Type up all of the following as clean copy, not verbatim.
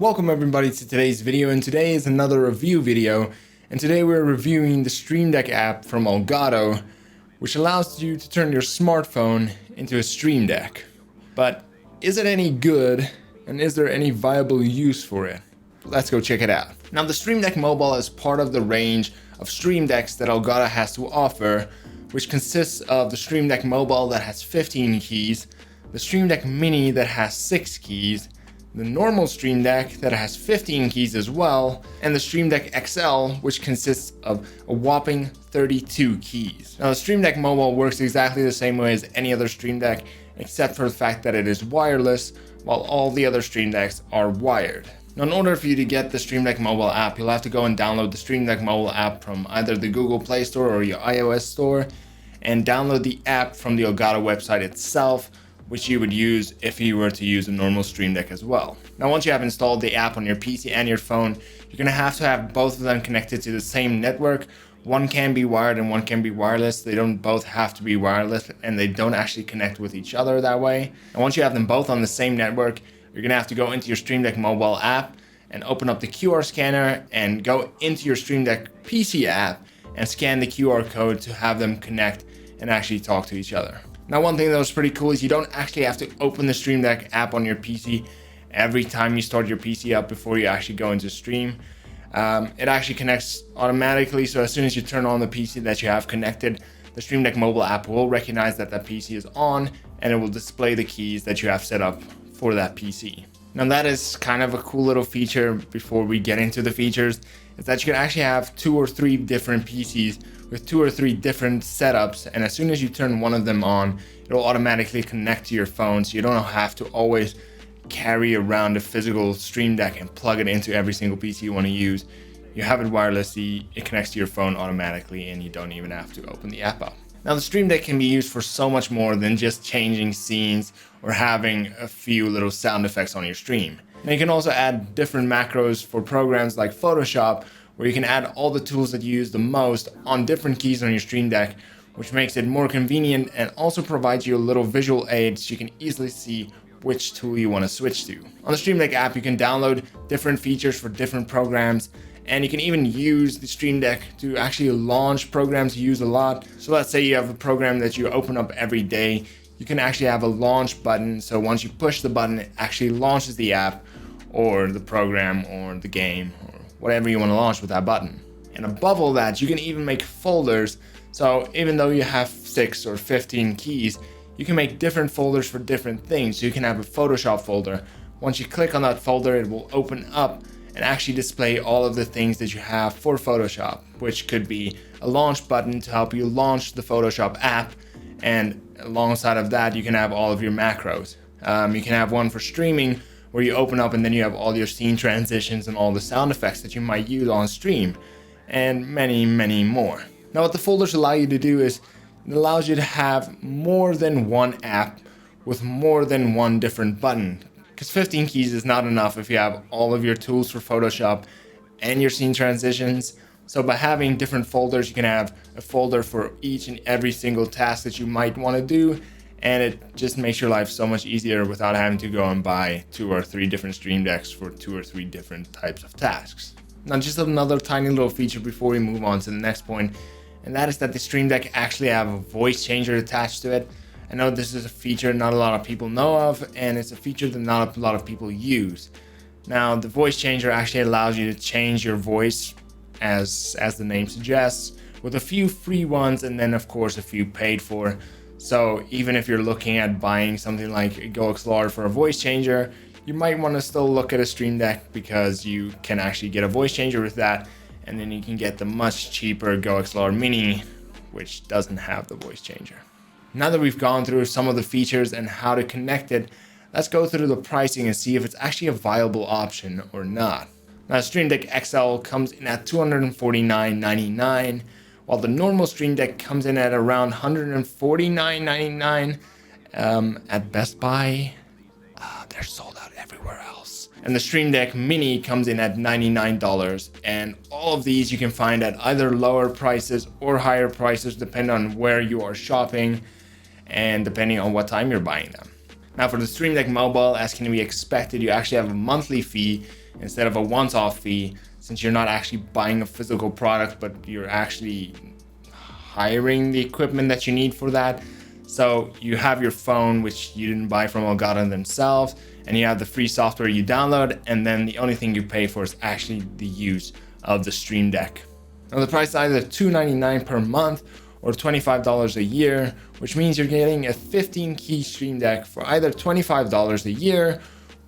Welcome everybody to today's video, and today is another review video, and today we're reviewing the Stream Deck app from Elgato, which allows you to turn your smartphone into a Stream Deck. But is it any good, and is there any viable use for it? Let's go check it out. Now, the Stream Deck Mobile is part of the range of Stream Decks that Elgato has to offer, which consists of the Stream Deck Mobile that has 15 keys, the Stream Deck Mini that has 6 keys, the normal Stream Deck that has 15 keys as well, and the Stream Deck XL, which consists of a whopping 32 keys. Now, the Stream Deck Mobile works exactly the same way as any other Stream Deck, except for the fact that it is wireless, while all the other Stream Decks are wired. Now, in order for you to get the Stream Deck Mobile app, you'll have to go and download the Stream Deck Mobile app from either the Google Play Store or your iOS store, and download the app from the Elgato website itself, which you would use if you were to use a normal Stream Deck as well. Now, once you have installed the app on your PC and your phone, you're going to have both of them connected to the same network. One can be wired and one can be wireless. They don't both have to be wireless, and they don't actually connect with each other that way. And once you have them both on the same network, you're going to have to go into your Stream Deck Mobile app and open up the QR scanner and go into your Stream Deck PC app and scan the QR code to have them connect and actually talk to each other. Now, one thing that was pretty cool is you don't actually have to open the Stream Deck app on your PC every time you start your PC up before you actually go into stream. It actually connects automatically, so as soon as you turn on the PC that you have connected, the Stream Deck Mobile app will recognize that that PC is on, and it will display the keys that you have set up for that PC. Now, that is kind of a cool little feature. Before we get into the features, is that you can actually have 2 or 3 different PCs with 2 or 3 different setups, and as soon as you turn one of them on, it'll automatically connect to your phone, so you don't have to always carry around a physical Stream Deck and plug it into every single PC you want to use. You have it wirelessly, it connects to your phone automatically, and you don't even have to open the app up. Now, the Stream Deck can be used for so much more than just changing scenes or having a few little sound effects on your stream. Now, you can also add different macros for programs like Photoshop, where you can add all the tools that you use the most on different keys on your Stream Deck, which makes it more convenient and also provides you a little visual aid so you can easily see which tool you want to switch to. On the Stream Deck app, you can download different features for different programs, and you can even use the Stream Deck to actually launch programs you use a lot. So let's say you have a program that you open up every day, you can actually have a launch button, so once you push the button, it actually launches the app or the program or the game or whatever you want to launch with that button. And above all that, you can even make folders, so even though you have 6 or 15 keys, you can make different folders for different things. So you can have a Photoshop folder. Once you click on that folder, it will open up and actually display all of the things that you have for Photoshop, which could be a launch button to help you launch the Photoshop app, and alongside of that, you can have all of your macros. You can have one for streaming, where you open up and then you have all your scene transitions and all the sound effects that you might use on stream, and many, many more. Now, what the folders allow you to do is it allows you to have more than one app with more than one different button, because 15 keys is not enough if you have all of your tools for Photoshop and your scene transitions. So by having different folders, you can have a folder for each and every single task that you might want to do, and it just makes your life so much easier without having to go and buy 2 or 3 different Stream Decks for 2 or 3 different types of tasks. Now, just another tiny little feature before we move on to the next point, and that is that the Stream Deck actually have a voice changer attached to it. I know this is a feature not a lot of people know of, and it's a feature that not a lot of people use. Now, the voice changer actually allows you to change your voice, as the name suggests, with a few free ones and then of course a few paid for. So even if you're looking at buying something like a GoXLR for a voice changer, you might want to still look at a Stream Deck, because you can actually get a voice changer with that, and then you can get the much cheaper GoXLR Mini, which doesn't have the voice changer. Now that we've gone through some of the features and how to connect it, let's go through the pricing and see if it's actually a viable option or not. Now, Stream Deck XL comes in at $249.99, while the normal Stream Deck comes in at around $149.99. At Best Buy, they're sold out everywhere else. And the Stream Deck Mini comes in at $99, and all of these you can find at either lower prices or higher prices depending on where you are shopping and depending on what time you're buying them. Now, for the Stream Deck Mobile, as can be expected, you actually have a monthly fee, instead of a once-off fee, since you're not actually buying a physical product, but you're actually hiring the equipment that you need for that. So you have your phone, which you didn't buy from Elgato themselves, and you have the free software you download, and then the only thing you pay for is actually the use of the Stream Deck. Now the price is either $299 per month or $25 a year, which means you're getting a 15 key Stream Deck for either $25 a year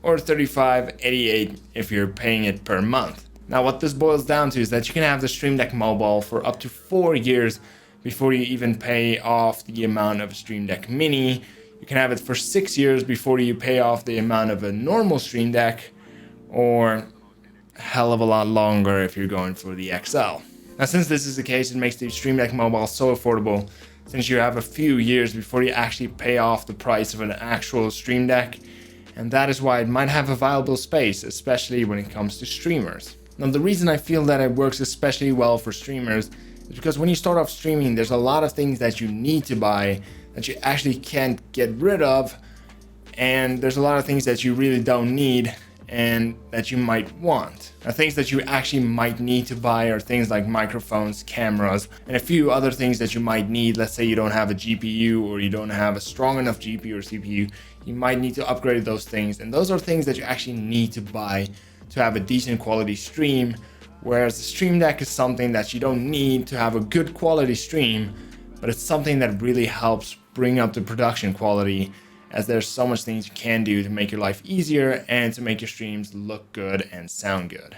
or $35.88 if you're paying it per month. Now what this boils down to is that you can have the Stream Deck Mobile for up to 4 years before you even pay off the amount of a Stream Deck Mini. You can have it for 6 years before you pay off the amount of a normal Stream Deck, or a hell of a lot longer if you're going for the XL. Now since this is the case, it makes the Stream Deck Mobile so affordable, since you have a few years before you actually pay off the price of an actual Stream Deck, and that is why it might have a viable space, especially when it comes to streamers. Now the reason I feel that it works especially well for streamers is because when you start off streaming, there's a lot of things that you need to buy that you actually can't get rid of, and there's a lot of things that you really don't need and that you might want. Now, things that you actually might need to buy are things like microphones, cameras, and a few other things that you might need. Let's say you don't have a GPU, or you don't have a strong enough GPU or CPU, you might need to upgrade those things, and those are things that you actually need to buy to have a decent quality stream. Whereas the Stream Deck is something that you don't need to have a good quality stream, but it's something that really helps bring up the production quality, as there's so much things you can do to make your life easier and to make your streams look good and sound good.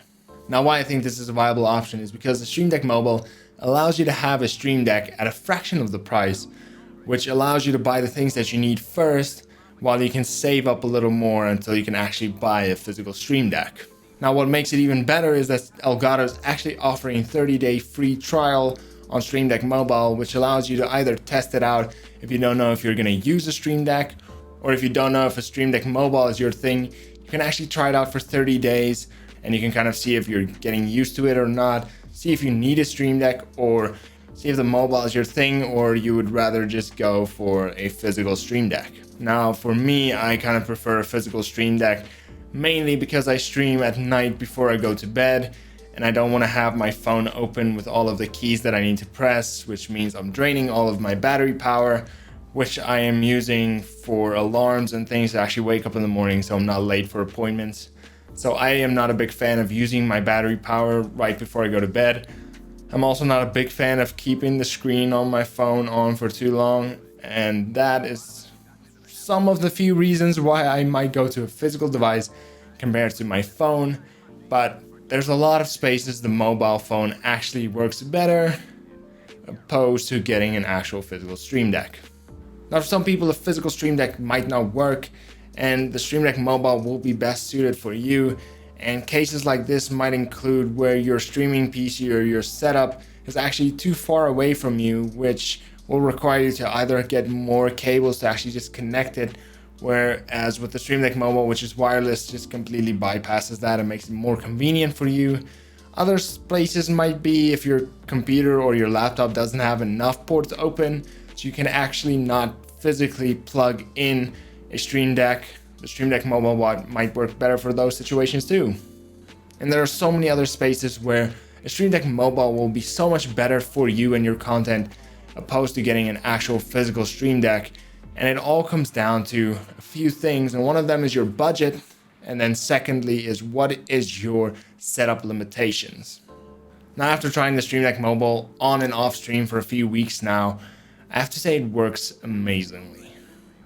Now why I think this is a viable option is because the Stream Deck Mobile allows you to have a Stream Deck at a fraction of the price, which allows you to buy the things that you need first, while you can save up a little more until you can actually buy a physical Stream Deck. Now what makes it even better is that Elgato is actually offering a 30-day free trial on Stream Deck Mobile, which allows you to either test it out if you don't know if you're going to use a Stream Deck, or if you don't know if a Stream Deck Mobile is your thing, you can actually try it out for 30 days and you can kind of see if you're getting used to it or not, see if you need a Stream Deck, or see if the mobile is your thing, or you would rather just go for a physical Stream Deck. Now for me, I kind of prefer a physical Stream Deck, mainly because I stream at night before I go to bed, and I don't want to have my phone open with all of the keys that I need to press, which means I'm draining all of my battery power, which I am using for alarms and things to actually wake up in the morning so I'm not late for appointments. So I am not a big fan of using my battery power right before I go to bed. I'm also not a big fan of keeping the screen on my phone on for too long, and that is some of the few reasons why I might go to a physical device compared to my phone. But there's a lot of spaces the mobile phone actually works better opposed to getting an actual physical Stream Deck. Now for some people, a physical Stream Deck might not work, and the Stream Deck Mobile will be best suited for you. And cases like this might include where your streaming PC or your setup is actually too far away from you, which will require you to either get more cables to actually just connect it, whereas with the Stream Deck Mobile, which is wireless, just completely bypasses that and makes it more convenient for you. Other places might be if your computer or your laptop doesn't have enough ports open, so you can actually not physically plug in a Stream Deck. The Stream Deck Mobile might work better for those situations too. And there are so many other spaces where a Stream Deck Mobile will be so much better for you and your content opposed to getting an actual physical Stream Deck. And it all comes down to a few things, and one of them is your budget, and then secondly is what is your setup limitations. Now after trying the Stream Deck Mobile on and off stream for a few weeks now, I have to say it works amazingly.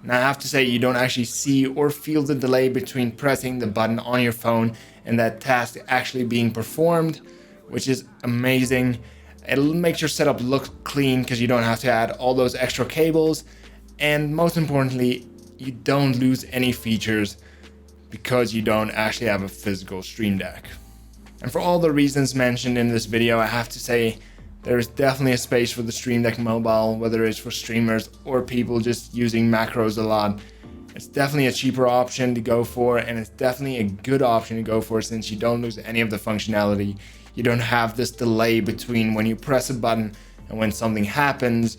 Now I have to say you don't actually see or feel the delay between pressing the button on your phone and that task actually being performed, which is amazing. It makes your setup look clean because you don't have to add all those extra cables, and most importantly, you don't lose any features because you don't actually have a physical Stream Deck. And for all the reasons mentioned in this video, I have to say there is definitely a space for the Stream Deck Mobile, whether it's for streamers or people just using macros a lot. It's definitely a cheaper option to go for, and it's definitely a good option to go for since you don't lose any of the functionality. You don't have this delay between when you press a button and when something happens,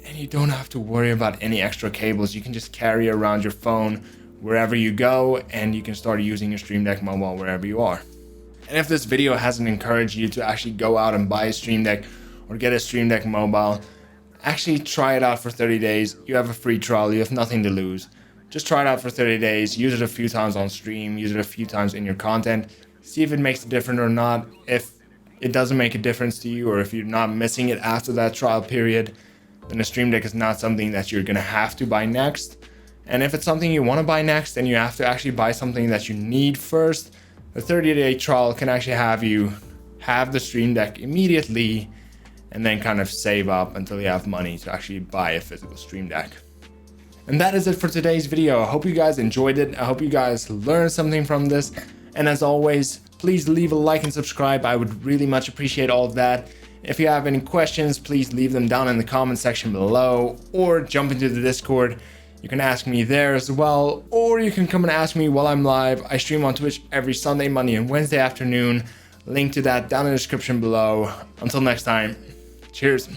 and you don't have to worry about any extra cables. You can just carry around your phone wherever you go, and you can start using your Stream Deck mobile wherever you are. And if this video hasn't encouraged you to actually go out and buy a Stream Deck or get a Stream Deck mobile, actually try it out for 30 days. You have a free trial, you have nothing to lose. Just try it out for 30 days, use it a few times on stream, use it a few times in your content, see if it makes a difference or not. If it doesn't make a difference to you, or if you're not missing it after that trial period, then a Stream Deck is not something that you're gonna have to buy next. And if it's something you wanna buy next, then you have to actually buy something that you need first. The 30-day trial can actually have you have the Stream Deck immediately and then kind of save up until you have money to actually buy a physical Stream Deck. And that is it for today's video. I hope you guys enjoyed it. I hope you guys learned something from this. And as always, please leave a like and subscribe. I would really much appreciate all of that. If you have any questions, please leave them down in the comment section below, or jump into the Discord. You can ask me there as well, or you can come and ask me while I'm live. I stream on Twitch every Sunday, Monday, and Wednesday afternoon. Link to that down in the description below. Until next time, cheers.